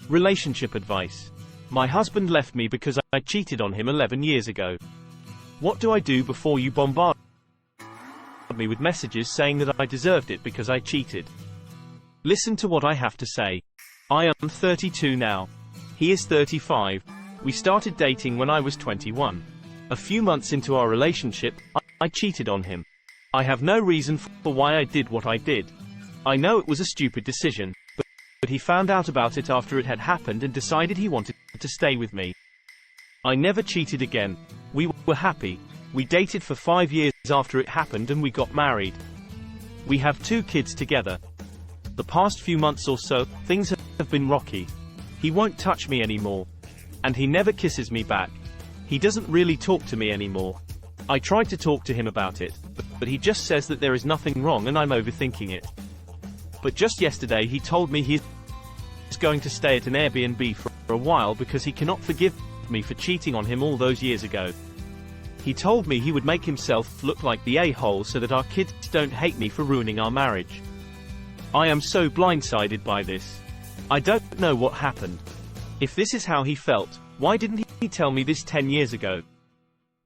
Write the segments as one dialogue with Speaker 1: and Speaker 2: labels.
Speaker 1: Relationship advice. My husband left me because I cheated on him 11 years ago. What do I do before you bombard me with messages saying that I deserved it because I cheated? Listen to what I have to say. I am 32 now. He is 35. We started dating when I was 21. A few months into our relationship, I cheated on him. I have no reason for why I did what I did. I know it was a stupid decision, but he found out about it after it had happened and decided he wanted to stay with me. I never cheated again. We were happy. We dated for 5 years after it happened and we got married. We have 2 kids together. The past few months or so, things have been rocky. He won't touch me anymore. And he never kisses me back. He doesn't really talk to me anymore. I tried to talk to him about it, but he just says that there is nothing wrong and I'm overthinking it. But just yesterday he told me he's going to stay at an Airbnb for a while because he cannot forgive me for cheating on him all those years ago. He told me he would make himself look like the a-hole so that our kids don't hate me for ruining our marriage. I am so blindsided by this. I don't know what happened. If this is how he felt, why didn't he tell me this 10 years ago?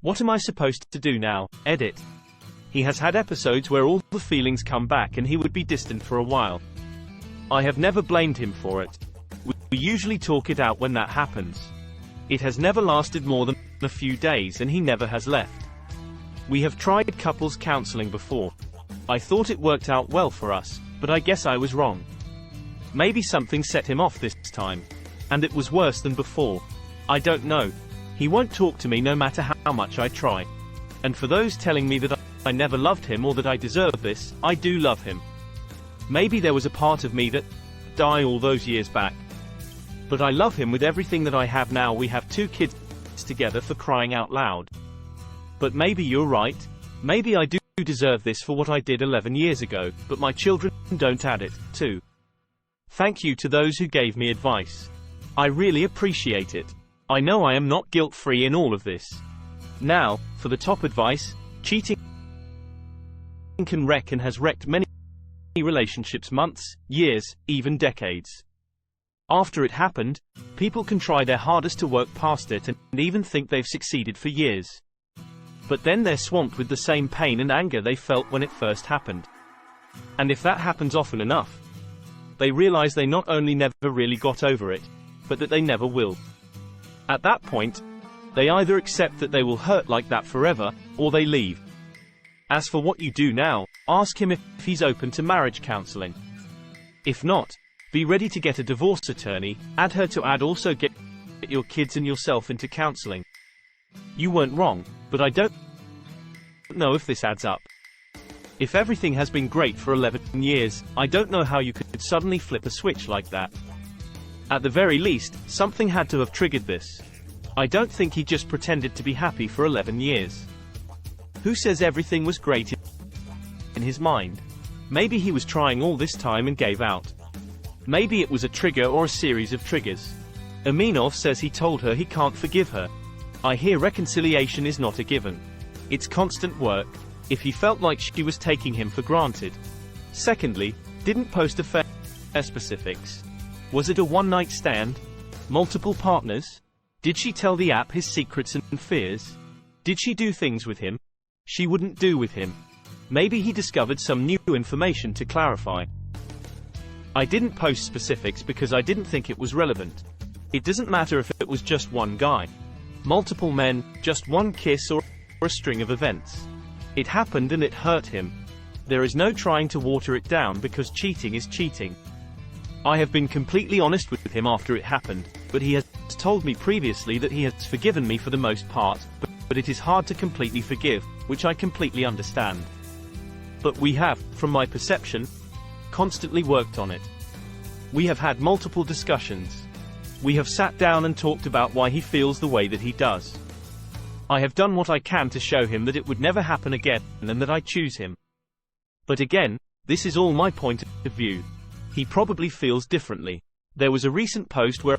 Speaker 1: What am I supposed to do now? Edit. He has had episodes where all the feelings come back and he would be distant for a while. I have never blamed him for it. We usually talk it out when that happens. It has never lasted more than a few days and he never has left. We have tried couples counseling before. I thought it worked out well for us, but I guess I was wrong. Maybe something set him off this time. And it was worse than before. I don't know. He won't talk to me no matter how much I try. And for those telling me that I never loved him or that I deserve this, I do love him. Maybe there was a part of me that died all those years back. But I love him with everything that I have now. We have 2 kids together, for crying out loud. But maybe you're right. Maybe I do deserve this for what I did 11 years ago, but my children don't add it, too. Thank you to those who gave me advice. I really appreciate it. I know I am not guilt-free in all of this. Now, for the top advice: cheating can wreck and has wrecked many relationships, months, years, even decades. After it happened, people can try their hardest to work past it and even think they've succeeded for years. But then they're swamped with the same pain and anger they felt when it first happened. And if that happens often enough, they realize they not only never really got over it, but that they never will. At that point, they either accept that they will hurt like that forever, or they leave. As for what you do now, ask him if he's open to marriage counseling. If not, be ready to get a divorce attorney, add her to also get your kids and yourself into counseling. You weren't wrong, but I don't know if this adds up. If everything has been great for 11 years, I don't know how you could suddenly flip a switch like that. At the very least, something had to have triggered this. I don't think he just pretended to be happy for 11 years. Who says everything was great in his mind? Maybe he was trying all this time and gave out. Maybe it was a trigger or a series of triggers. Aminov says he told her he can't forgive her. I hear reconciliation is not a given. It's constant work. If he felt like she was taking him for granted. Secondly, didn't post affair specifics. Was it a one-night stand? Multiple partners? Did she tell the app his secrets and fears? Did she do things with him she wouldn't do with him? Maybe he discovered some new information to clarify. I didn't post specifics because I didn't think it was relevant. It doesn't matter if it was just one guy, multiple men, just one kiss, or a string of events. It happened and it hurt him. There is no trying to water it down because cheating is cheating. I have been completely honest with him after it happened, but he has told me previously that he has forgiven me for the most part, but it is hard to completely forgive, which I completely understand. But we have, from my perception, constantly worked on it. We have had multiple discussions. We have sat down and talked about why he feels the way that he does. I have done what I can to show him that it would never happen again and that I choose him. But again, this is all my point of view. He probably feels differently. There was a recent post where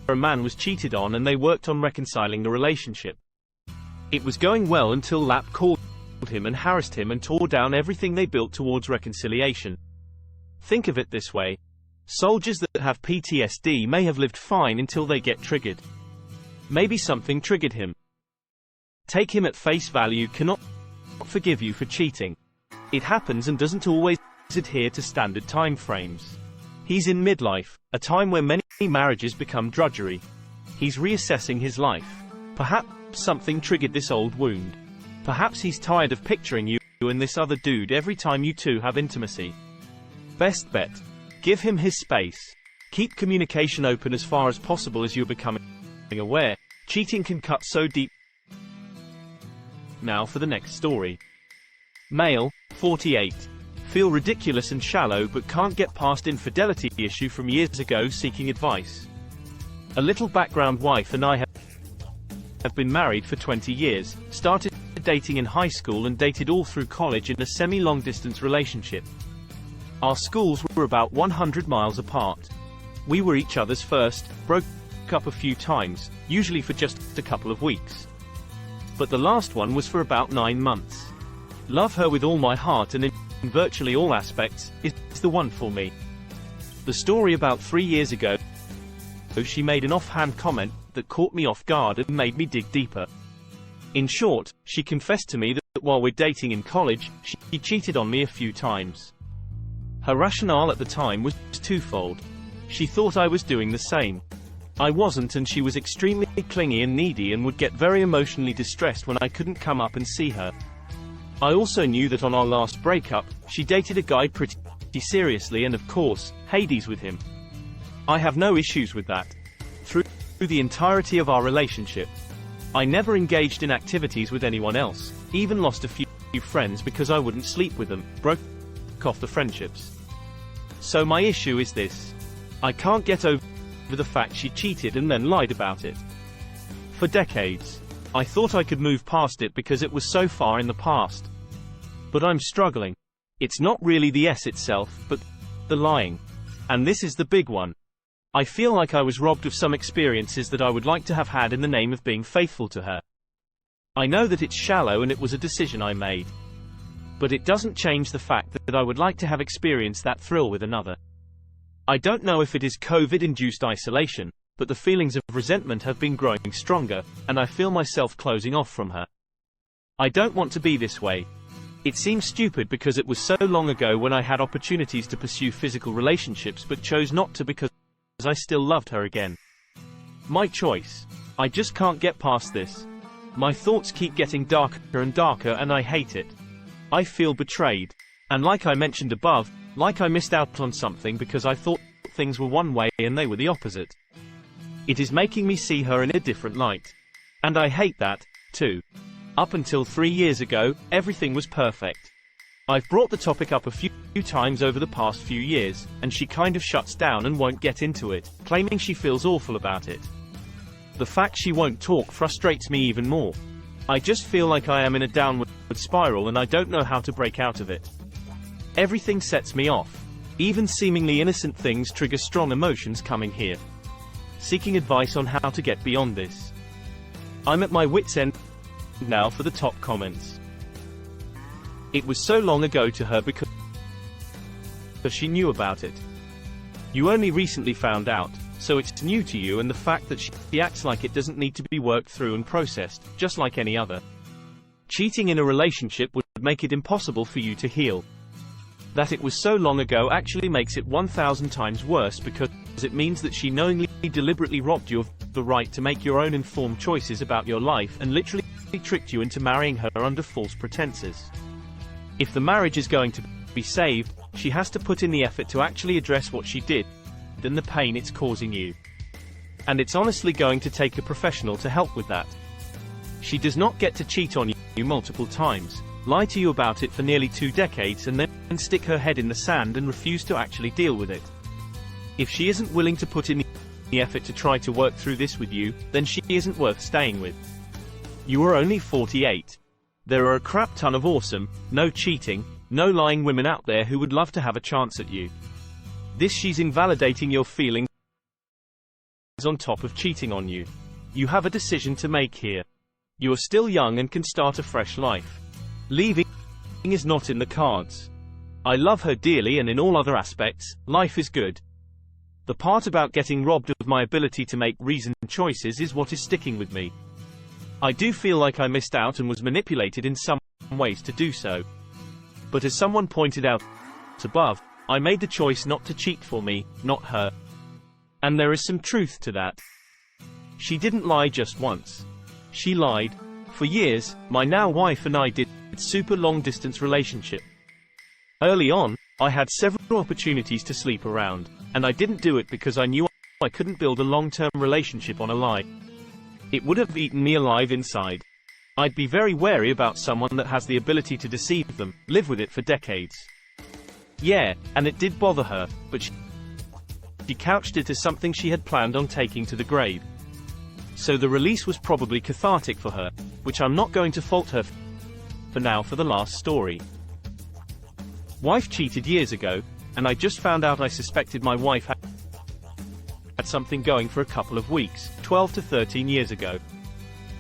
Speaker 1: a man was cheated on and they worked on reconciling the relationship. It was going well until Lap called him and harassed him and tore down everything they built towards reconciliation. Think of it this way. Soldiers that have PTSD may have lived fine until they get triggered. Maybe something triggered him. Take him at face value, cannot forgive you for cheating. It happens and doesn't always adhere to standard time frames. He's in midlife, a time where many marriages become drudgery. He's reassessing his life. Perhaps something triggered this old wound. Perhaps he's tired of picturing you and this other dude every time you two have intimacy. Best bet. Give him his space. Keep communication open as far as possible as you're becoming aware. Cheating can cut so deep. Now for the next story. Male, 48. Feel ridiculous and shallow but can't get past infidelity issue from years ago, seeking advice. A little background: wife and I have been married for 20 years, started dating in high school and dated all through college in a semi-long distance relationship. Our schools were about 100 miles apart. We were each other's first, broke up a few times, usually for just a couple of weeks. But the last one was for about 9 months. Love her with all my heart and in virtually all aspects, is the one for me. The story: about 3 years ago, she made an offhand comment that caught me off guard and made me dig deeper. In short, she confessed to me that while we're dating in college, she cheated on me a few times. Her rationale at the time was twofold. She thought I was doing the same. I wasn't, and she was extremely clingy and needy and would get very emotionally distressed when I couldn't come up and see her. I also knew that on our last breakup, she dated a guy pretty seriously and of course, Hades with him. I have no issues with that. Through the entirety of our relationship, I never engaged in activities with anyone else, even lost a few friends because I wouldn't sleep with them, broke off the friendships. So my issue is this. I can't get over the fact she cheated and then lied about it. For decades, I thought I could move past it because it was so far in the past. But I'm struggling. It's not really the S itself, but the lying. And this is the big one. I feel like I was robbed of some experiences that I would like to have had in the name of being faithful to her. I know that it's shallow and it was a decision I made. But it doesn't change the fact that I would like to have experienced that thrill with another. I don't know if it is COVID-induced isolation, but the feelings of resentment have been growing stronger, and I feel myself closing off from her. I don't want to be this way. It seems stupid because it was so long ago when I had opportunities to pursue physical relationships but chose not to because I still loved her again. My choice. I just can't get past this. My thoughts keep getting darker and darker and I hate it. I feel betrayed. And like I mentioned above, like I missed out on something because I thought things were one way and they were the opposite. It is making me see her in a different light. And I hate that, too. Up until 3 years ago, everything was perfect. I've brought the topic up a few times over the past few years, and she kind of shuts down and won't get into it, claiming she feels awful about it. The fact she won't talk frustrates me even more. I just feel like I am in a downward spiral and I don't know how to break out of it. Everything sets me off. Even seemingly innocent things trigger strong emotions coming here. Seeking advice on how to get beyond this. I'm at my wit's end now for the top comments. It was so long ago to her because she knew about it. You only recently found out, so it's new to you, and the fact that she acts like it doesn't need to be worked through and processed, just like any other. Cheating in a relationship would make it impossible for you to heal. That it was so long ago actually makes it 1,000 times worse because it means that she knowingly, deliberately robbed you of the right to make your own informed choices about your life and literally tricked you into marrying her under false pretenses. If the marriage is going to be saved, she has to put in the effort to actually address what she did and the pain it's causing you. And it's honestly going to take a professional to help with that. She does not get to cheat on you multiple times, lie to you about it for nearly 2 decades and then stick her head in the sand and refuse to actually deal with it. If she isn't willing to put in the effort to try to work through this with you, then she isn't worth staying with. You are only 48. There are a crap ton of awesome, no cheating, no lying women out there who would love to have a chance at you. She's invalidating your feelings on top of cheating on you. You have a decision to make here. You are still young and can start a fresh life. Leaving is not in the cards. I love her dearly and in all other aspects, life is good. The part about getting robbed of my ability to make reasoned choices is what is sticking with me. I do feel like I missed out and was manipulated in some ways to do so. But as someone pointed out above, I made the choice not to cheat for me, not her. And there is some truth to that. She didn't lie just once. She lied. For years, my now wife and I did a super long distance relationship. Early on, I had several opportunities to sleep around, and I didn't do it because I knew I couldn't build a long-term relationship on a lie. It would have eaten me alive inside. I'd be very wary about someone that has the ability to deceive them, live with it for decades. Yeah, and it did bother her, but she couched it as something she had planned on taking to the grave. So the release was probably cathartic for her, which I'm not going to fault her for now. For the last story. Wife cheated years ago, and I just found out I suspected my wife had something going for a couple of weeks, 12 to 13 years ago.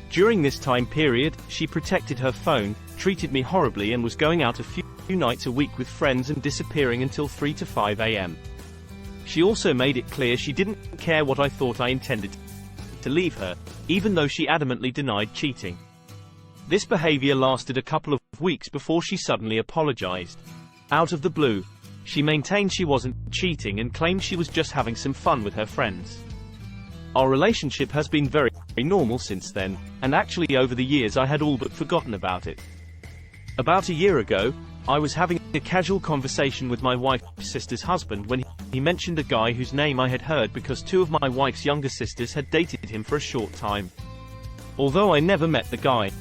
Speaker 1: During this time period, she protected her phone, treated me horribly, and was going out a few nights a week with friends and disappearing until 3 to 5 a.m. She also made it clear she didn't care what I thought. I intended to leave her, even though she adamantly denied cheating. This behavior lasted a couple of weeks before she suddenly apologized. Out of the blue, she maintained she wasn't cheating and claimed she was just having some fun with her friends. Our relationship has been very normal since then, and actually over the years I had all but forgotten about it. About a year ago, I was having a casual conversation with my wife's sister's husband when he mentioned a guy whose name I had heard because two of my wife's younger sisters had dated him for a short time. Although I never met the guy,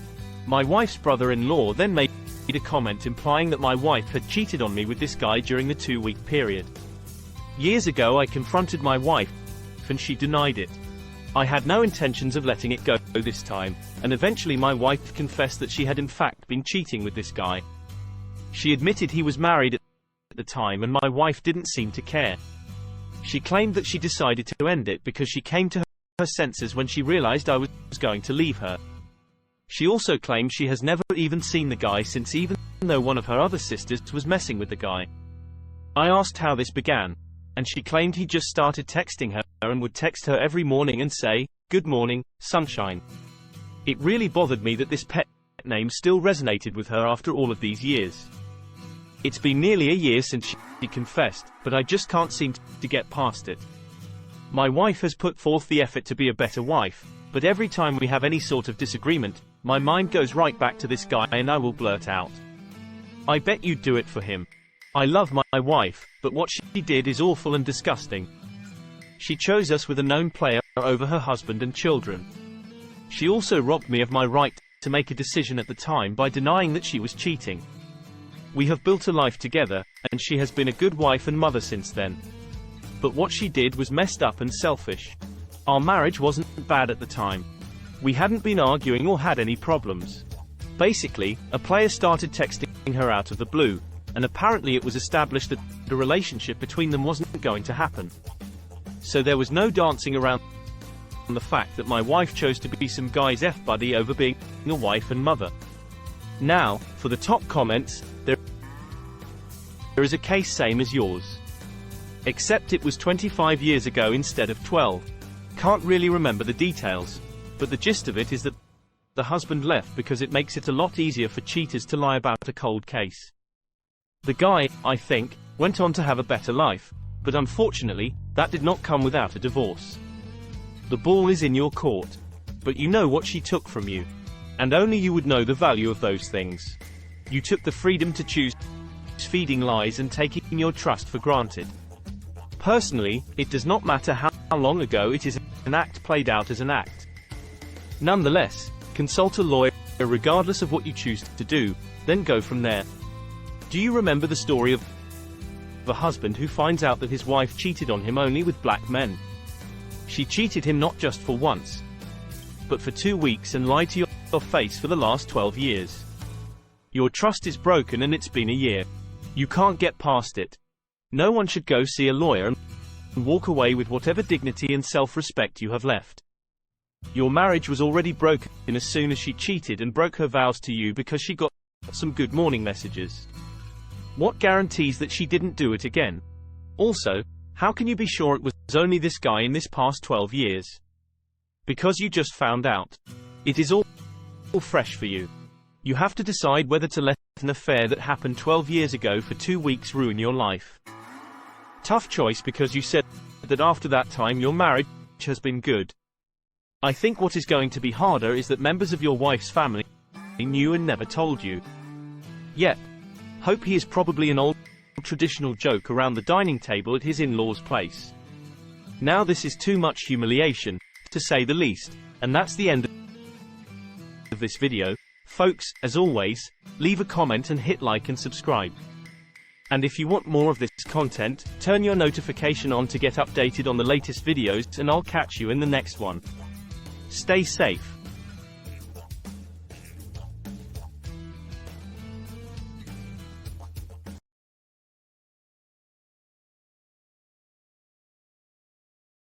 Speaker 1: my wife's brother-in-law then made a comment implying that my wife had cheated on me with this guy during the 2-week period. Years ago I confronted my wife, and she denied it. I had no intentions of letting it go this time, and eventually my wife confessed that she had in fact been cheating with this guy. She admitted he was married at the time, and my wife didn't seem to care. She claimed that she decided to end it because she came to her senses when she realized I was going to leave her. She also claimed she has never even seen the guy since, even though one of her other sisters was messing with the guy. I asked how this began, and she claimed he just started texting her and would text her every morning and say, "Good morning, sunshine." It really bothered me that this pet name still resonated with her after all of these years. It's been nearly a year since she confessed, but I just can't seem to get past it. My wife has put forth the effort to be a better wife, but every time we have any sort of disagreement, my mind goes right back to this guy and I will blurt out, "I bet you'd do it for him. I love my wife, but what she did is awful and disgusting. She chose us with a known player over her husband and children. She also robbed me of my right to make a decision at the time by denying that she was cheating. We have built a life together, and she has been a good wife and mother since then. But what she did was messed up and selfish. Our marriage wasn't bad at the time. We hadn't been arguing or had any problems. Basically, a player started texting her out of the blue, and apparently it was established that the relationship between them wasn't going to happen. So there was no dancing around the fact that my wife chose to be some guy's F-buddy over being a wife and mother. Now, for the top comments, there is a case same as yours. Except it was 25 years ago instead of 12. Can't really remember the details, but the gist of it is that the husband left because it makes it a lot easier for cheaters to lie about a cold case. The guy, I think, went on to have a better life, but unfortunately, that did not come without a divorce. The ball is in your court, but you know what she took from you. And only you would know the value of those things. You took the freedom to choose feeding lies and taking your trust for granted. Personally, it does not matter how long ago it is, an act played out as an act. Nonetheless, consult a lawyer regardless of what you choose to do, then go from there. Do you remember the story of a husband who finds out that his wife cheated on him only with black men? She cheated him not just for once, but for 2 weeks and lied to your face for the last 12 years. Your trust is broken and it's been a year. You can't get past it. No one should go see a lawyer and walk away with whatever dignity and self-respect you have left. Your marriage was already broken as soon as she cheated and broke her vows to you because she got some good morning messages. What guarantees that she didn't do it again? Also, How can you be sure it was only this guy in this past 12 years? Because you just found out. It is all fresh for you. You have to decide whether to let an affair that happened 12 years ago for 2 weeks ruin your life. Tough choice, because you said that after that time your marriage has been good. I think what is going to be harder is that members of your wife's family knew and never told you. Yep. Hope he is probably an old traditional joke around the dining table at his in-laws' place. Now this is too much humiliation, to say the least, and that's the end of this video. Folks, as always, leave a comment and hit like and subscribe. And if you want more of this content, turn your notification on to get updated on the latest videos, and I'll catch you in the next one. Stay safe.